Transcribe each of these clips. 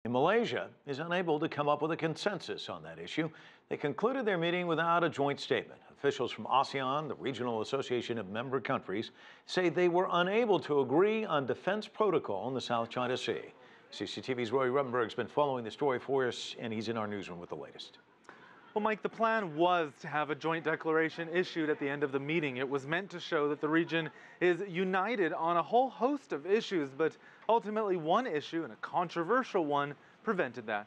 Malaysia is unable to come up with a consensus on that issue. They concluded their meeting without a joint statement. Officials from ASEAN, the regional association of member countries, say they were unable to agree on defense protocol in the South China Sea. CCTV's Roy Ruttenberg's been following the story for us, and he's in our newsroom with the latest. Well, Mike, the plan was to have a joint declaration issued at the end of the meeting. It was meant to show that the region is united on a whole host of issues, but ultimately one issue, and a controversial one, prevented that.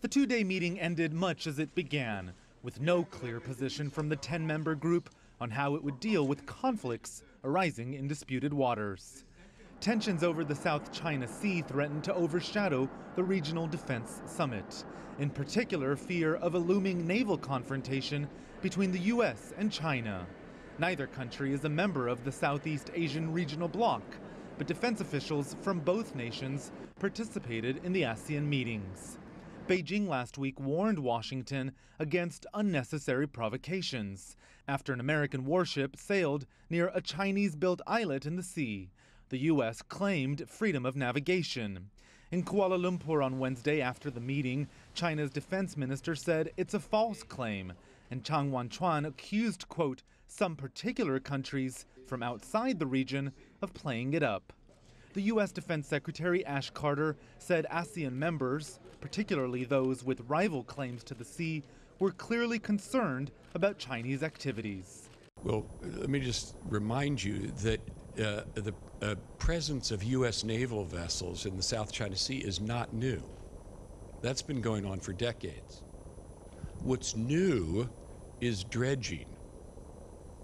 The two-day meeting ended much as it began, with no clear position from the 10-member group on how it would deal with conflicts arising in disputed waters. Tensions over the South China Sea threatened to overshadow the regional defense summit. In particular, fear of a looming naval confrontation between the U.S. and China. Neither country is a member of the Southeast Asian regional bloc, but defense officials from both nations participated in the ASEAN meetings. Beijing last week warned Washington against unnecessary provocations after an American warship sailed near a Chinese-built islet in the sea. The U.S. claimed freedom of navigation. In Kuala Lumpur on Wednesday after the meeting, China's defense minister said it's a false claim, and Chang Wanchuan accused, quote, some particular countries from outside the region of playing it up. The U.S. Defense Secretary Ash Carter said ASEAN members, particularly those with rival claims to the sea, were clearly concerned about Chinese activities. Well, let me just remind you that the presence of U.S. naval vessels in the South China Sea is not new. That's been going on for decades. What's new is dredging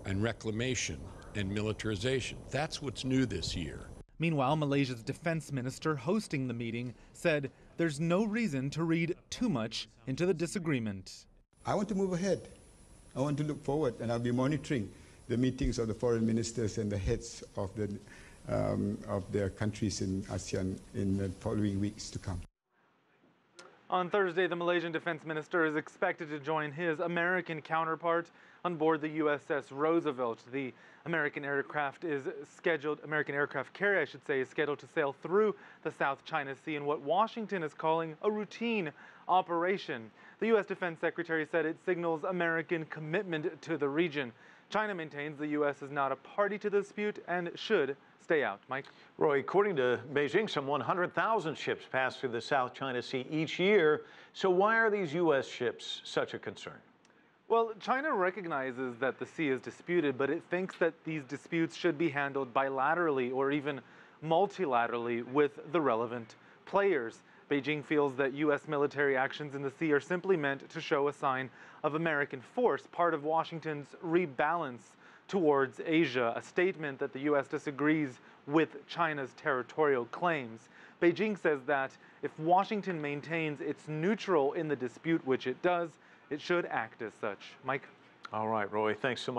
and reclamation and militarization. That's what's new this year. Meanwhile, Malaysia's defense minister hosting the meeting said there's no reason to read too much into the disagreement. I want to move ahead. I want to look forward, and I'll be monitoring the meetings of the foreign ministers and the heads of their countries in ASEAN in the following weeks to come. On Thursday, the Malaysian defense minister is expected to join his American counterpart on board the USS Roosevelt. The American aircraft carrier, is scheduled to sail through the South China Sea in what Washington is calling a routine operation. The U.S. Defense Secretary said it signals American commitment to the region. China maintains the U.S. is not a party to the dispute and should stay out. Mike? Roy, according to Beijing, some 100,000 ships pass through the South China Sea each year. So why are these U.S. ships such a concern? Well, China recognizes that the sea is disputed, but it thinks that these disputes should be handled bilaterally or even multilaterally with the relevant players. Beijing feels that U.S. military actions in the sea are simply meant to show a sign of American force, part of Washington's rebalance towards Asia, a statement that the U.S. disagrees with China's territorial claims. Beijing says that if Washington maintains it's neutral in the dispute, which it does, it should act as such. Mike? All right, Roy, thanks so much.